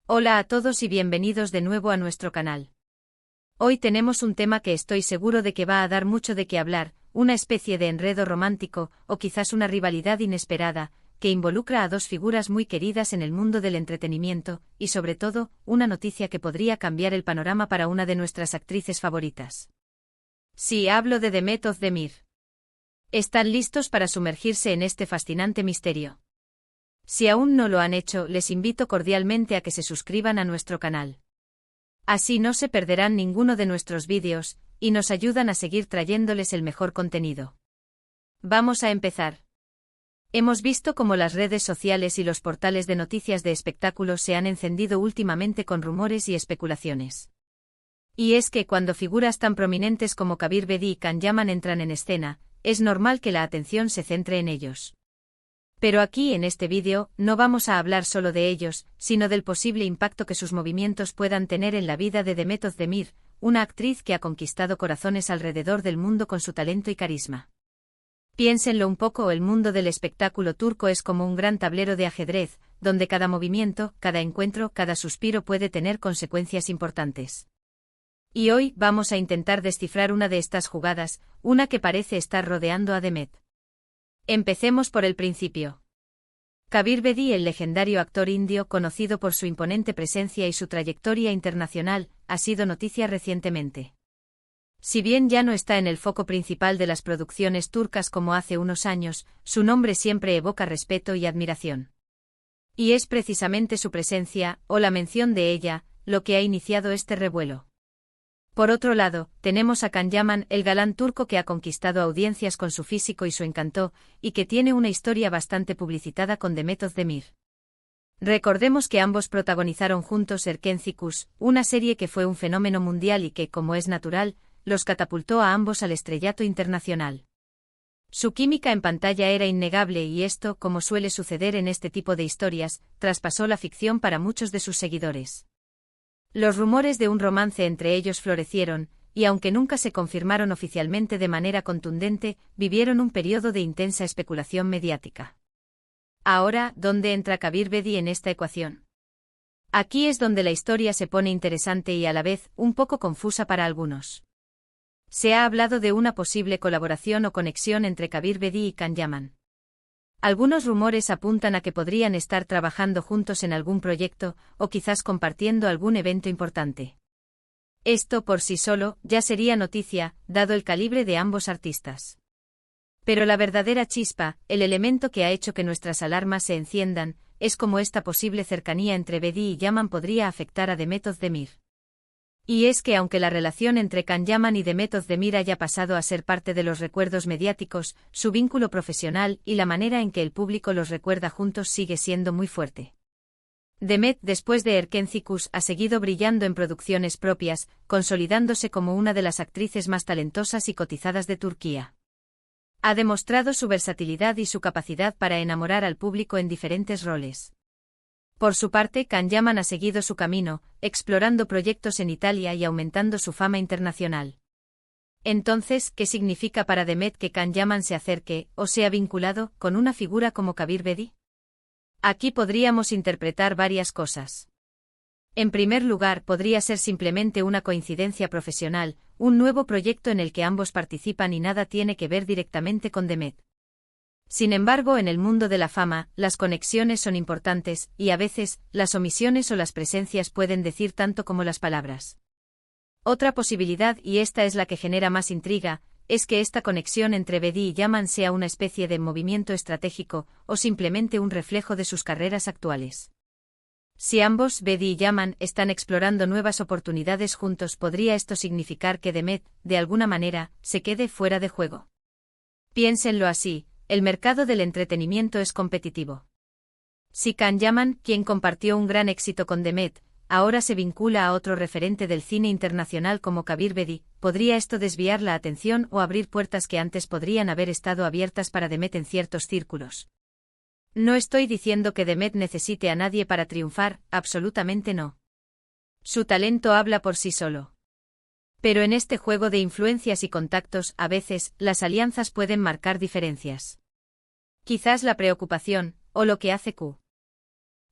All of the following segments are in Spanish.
Hola a todos y bienvenidos de nuevo a nuestro canal. Hoy tenemos un tema que estoy seguro de que va a dar mucho de qué hablar, una especie de enredo romántico, o quizás una rivalidad inesperada, que involucra a dos figuras muy queridas en el mundo del entretenimiento, y sobre todo, una noticia que podría cambiar el panorama para una de nuestras actrices favoritas. Sí, hablo de Demet Özdemir. ¿Están listos para sumergirse en este fascinante misterio? Si aún no lo han hecho, les invito cordialmente a que se suscriban a nuestro canal. Así no se perderán ninguno de nuestros vídeos, y nos ayudan a seguir trayéndoles el mejor contenido. Vamos a empezar. Hemos visto cómo las redes sociales y los portales de noticias de espectáculos se han encendido últimamente con rumores y especulaciones. Y es que cuando figuras tan prominentes como Kabir Bedi y Can Yaman entran en escena, es normal que la atención se centre en ellos. Pero aquí en este vídeo, no vamos a hablar solo de ellos, sino del posible impacto que sus movimientos puedan tener en la vida de Demet Özdemir, una actriz que ha conquistado corazones alrededor del mundo con su talento y carisma. Piénsenlo un poco, el mundo del espectáculo turco es como un gran tablero de ajedrez, donde cada movimiento, cada encuentro, cada suspiro puede tener consecuencias importantes. Y hoy vamos a intentar descifrar una de estas jugadas, una que parece estar rodeando a Demet. Empecemos por el principio. Kabir Bedi, el legendario actor indio conocido por su imponente presencia y su trayectoria internacional, ha sido noticia recientemente. Si bien ya no está en el foco principal de las producciones turcas como hace unos años, su nombre siempre evoca respeto y admiración. Y es precisamente su presencia, o la mención de ella, lo que ha iniciado este revuelo. Por otro lado, tenemos a Can Yaman, el galán turco que ha conquistado audiencias con su físico y su encanto, y que tiene una historia bastante publicitada con Demet Özdemir. Recordemos que ambos protagonizaron juntos Erkenci, una serie que fue un fenómeno mundial y que, como es natural, los catapultó a ambos al estrellato internacional. Su química en pantalla era innegable y esto, como suele suceder en este tipo de historias, traspasó la ficción para muchos de sus seguidores. Los rumores de un romance entre ellos florecieron, y aunque nunca se confirmaron oficialmente de manera contundente, vivieron un periodo de intensa especulación mediática. Ahora, ¿dónde entra Kabir Bedi en esta ecuación? Aquí es donde la historia se pone interesante y a la vez, un poco confusa para algunos. Se ha hablado de una posible colaboración o conexión entre Kabir Bedi y Can Yaman. Algunos rumores apuntan a que podrían estar trabajando juntos en algún proyecto, o quizás compartiendo algún evento importante. Esto por sí solo ya sería noticia, dado el calibre de ambos artistas. Pero la verdadera chispa, el elemento que ha hecho que nuestras alarmas se enciendan, es cómo esta posible cercanía entre Bedi y Yaman podría afectar a Demet Özdemir. Y es que aunque la relación entre Can Yaman y Demet Özdemir haya pasado a ser parte de los recuerdos mediáticos, su vínculo profesional y la manera en que el público los recuerda juntos sigue siendo muy fuerte. Demet, después de Erkenci, ha seguido brillando en producciones propias, consolidándose como una de las actrices más talentosas y cotizadas de Turquía. Ha demostrado su versatilidad y su capacidad para enamorar al público en diferentes roles. Por su parte, Can Yaman ha seguido su camino, explorando proyectos en Italia y aumentando su fama internacional. Entonces, ¿qué significa para Demet que Can Yaman se acerque, o sea vinculado, con una figura como Kabir Bedi? Aquí podríamos interpretar varias cosas. En primer lugar, podría ser simplemente una coincidencia profesional, un nuevo proyecto en el que ambos participan y nada tiene que ver directamente con Demet. Sin embargo, en el mundo de la fama, las conexiones son importantes, y a veces, las omisiones o las presencias pueden decir tanto como las palabras. Otra posibilidad, y esta es la que genera más intriga, es que esta conexión entre Bedi y Yaman sea una especie de movimiento estratégico, o simplemente un reflejo de sus carreras actuales. Si ambos, Bedi y Yaman, están explorando nuevas oportunidades juntos, podría esto significar que Demet, de alguna manera, se quede fuera de juego. Piénsenlo así. El mercado del entretenimiento es competitivo. Si Can Yaman, quien compartió un gran éxito con Demet, ahora se vincula a otro referente del cine internacional como Kabir Bedi, podría esto desviar la atención o abrir puertas que antes podrían haber estado abiertas para Demet en ciertos círculos. No estoy diciendo que Demet necesite a nadie para triunfar, absolutamente no. Su talento habla por sí solo. Pero en este juego de influencias y contactos, a veces, las alianzas pueden marcar diferencias. Quizás la preocupación, o lo que hace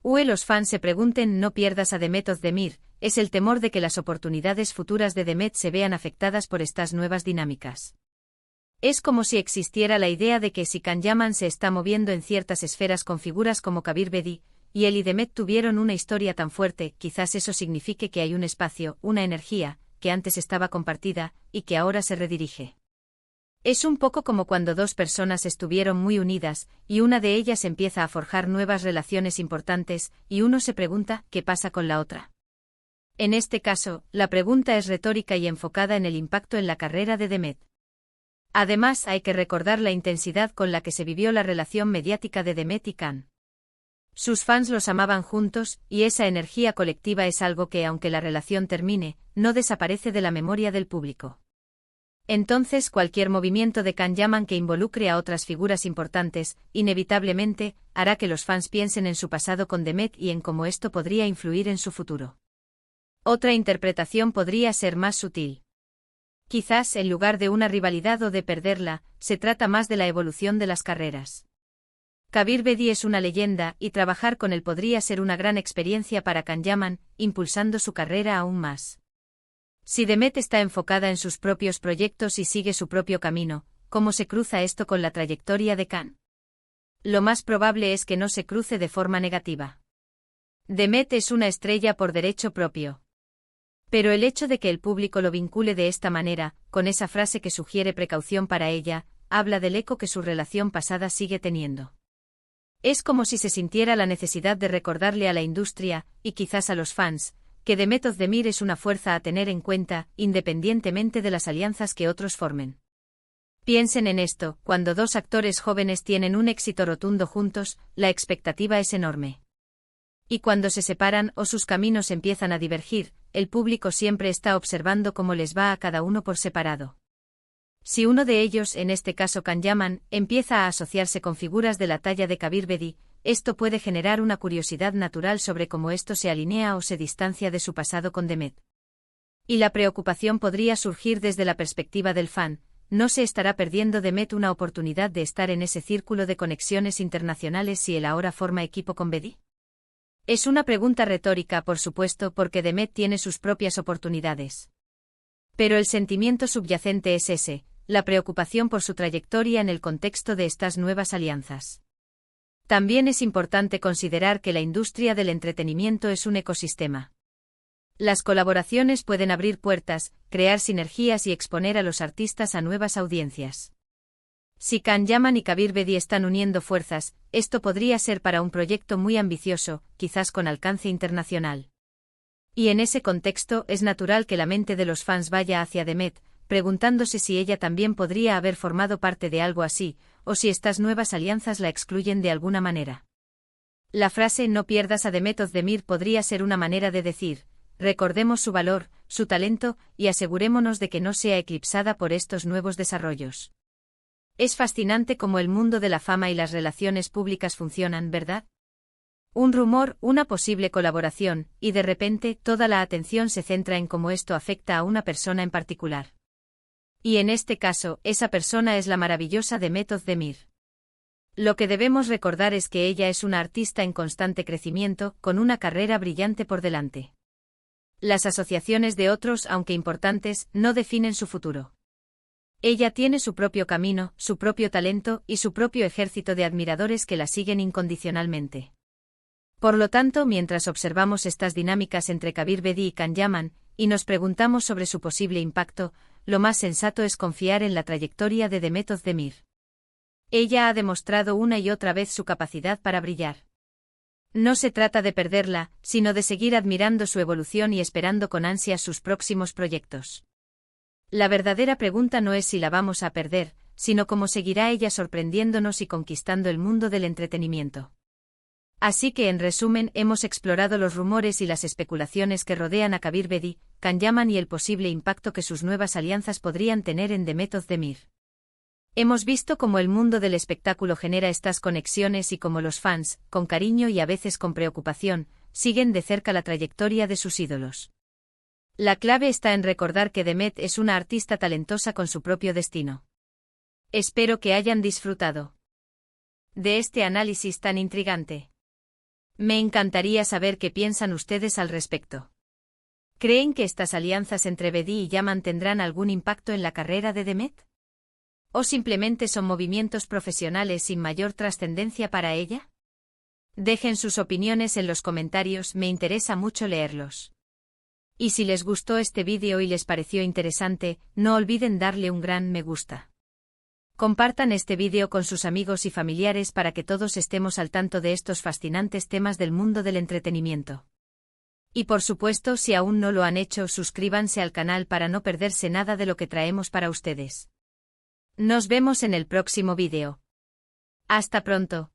Los fans se pregunten no pierdas a Demet Özdemir, es el temor de que las oportunidades futuras de Demet se vean afectadas por estas nuevas dinámicas. Es como si existiera la idea de que si Can Yaman se está moviendo en ciertas esferas con figuras como Kabir Bedi, y él y Demet tuvieron una historia tan fuerte, quizás eso signifique que hay un espacio, una energía, que antes estaba compartida, y que ahora se redirige. Es un poco como cuando dos personas estuvieron muy unidas, y una de ellas empieza a forjar nuevas relaciones importantes, y uno se pregunta, ¿qué pasa con la otra? En este caso, la pregunta es retórica y enfocada en el impacto en la carrera de Demet. Además, hay que recordar la intensidad con la que se vivió la relación mediática de Demet y Can. Sus fans los amaban juntos, y esa energía colectiva es algo que, aunque la relación termine, no desaparece de la memoria del público. Entonces, cualquier movimiento de Can Yaman que involucre a otras figuras importantes, inevitablemente, hará que los fans piensen en su pasado con Demet y en cómo esto podría influir en su futuro. Otra interpretación podría ser más sutil. Quizás, en lugar de una rivalidad o de perderla, se trata más de la evolución de las carreras. Kabir Bedi es una leyenda, y trabajar con él podría ser una gran experiencia para Can Yaman, impulsando su carrera aún más. Si Demet está enfocada en sus propios proyectos y sigue su propio camino, ¿cómo se cruza esto con la trayectoria de Can? Lo más probable es que no se cruce de forma negativa. Demet es una estrella por derecho propio. Pero el hecho de que el público lo vincule de esta manera, con esa frase que sugiere precaución para ella, habla del eco que su relación pasada sigue teniendo. Es como si se sintiera la necesidad de recordarle a la industria, y quizás a los fans, que Demet Özdemir es una fuerza a tener en cuenta, independientemente de las alianzas que otros formen. Piensen en esto, cuando dos actores jóvenes tienen un éxito rotundo juntos, la expectativa es enorme. Y cuando se separan o sus caminos empiezan a divergir, el público siempre está observando cómo les va a cada uno por separado. Si uno de ellos, en este caso Can Yaman, empieza a asociarse con figuras de la talla de Kabir Bedi, esto puede generar una curiosidad natural sobre cómo esto se alinea o se distancia de su pasado con Demet. Y la preocupación podría surgir desde la perspectiva del fan, ¿no se estará perdiendo Demet una oportunidad de estar en ese círculo de conexiones internacionales si él ahora forma equipo con Bedi? Es una pregunta retórica, por supuesto, porque Demet tiene sus propias oportunidades. Pero el sentimiento subyacente es ese, la preocupación por su trayectoria en el contexto de estas nuevas alianzas. También es importante considerar que la industria del entretenimiento es un ecosistema. Las colaboraciones pueden abrir puertas, crear sinergias y exponer a los artistas a nuevas audiencias. Si Can Yaman y Kabir Bedi están uniendo fuerzas, esto podría ser para un proyecto muy ambicioso, quizás con alcance internacional. Y en ese contexto es natural que la mente de los fans vaya hacia Demet, preguntándose si ella también podría haber formado parte de algo así, o si estas nuevas alianzas la excluyen de alguna manera. La frase "no pierdas a Demet Özdemir" podría ser una manera de decir, recordemos su valor, su talento, y asegurémonos de que no sea eclipsada por estos nuevos desarrollos. Es fascinante cómo el mundo de la fama y las relaciones públicas funcionan, ¿verdad? Un rumor, una posible colaboración, y de repente toda la atención se centra en cómo esto afecta a una persona en particular. Y en este caso, esa persona es la maravillosa Demet Özdemir. Lo que debemos recordar es que ella es una artista en constante crecimiento, con una carrera brillante por delante. Las asociaciones de otros, aunque importantes, no definen su futuro. Ella tiene su propio camino, su propio talento y su propio ejército de admiradores que la siguen incondicionalmente. Por lo tanto, mientras observamos estas dinámicas entre Kabir Bedi y Can Yaman, y nos preguntamos sobre su posible impacto, lo más sensato es confiar en la trayectoria de Demet Özdemir. Ella ha demostrado una y otra vez su capacidad para brillar. No se trata de perderla, sino de seguir admirando su evolución y esperando con ansias sus próximos proyectos. La verdadera pregunta no es si la vamos a perder, sino cómo seguirá ella sorprendiéndonos y conquistando el mundo del entretenimiento. Así que, en resumen, hemos explorado los rumores y las especulaciones que rodean a Kabir Bedi, Can Yaman y el posible impacto que sus nuevas alianzas podrían tener en Demet Özdemir. Hemos visto cómo el mundo del espectáculo genera estas conexiones y cómo los fans, con cariño y a veces con preocupación, siguen de cerca la trayectoria de sus ídolos. La clave está en recordar que Demet es una artista talentosa con su propio destino. Espero que hayan disfrutado de este análisis tan intrigante. Me encantaría saber qué piensan ustedes al respecto. ¿Creen que estas alianzas entre Bedi y Yaman tendrán algún impacto en la carrera de Demet? ¿O simplemente son movimientos profesionales sin mayor trascendencia para ella? Dejen sus opiniones en los comentarios, me interesa mucho leerlos. Y si les gustó este vídeo y les pareció interesante, no olviden darle un gran me gusta. Compartan este vídeo con sus amigos y familiares para que todos estemos al tanto de estos fascinantes temas del mundo del entretenimiento. Y por supuesto, si aún no lo han hecho, suscríbanse al canal para no perderse nada de lo que traemos para ustedes. Nos vemos en el próximo vídeo. Hasta pronto.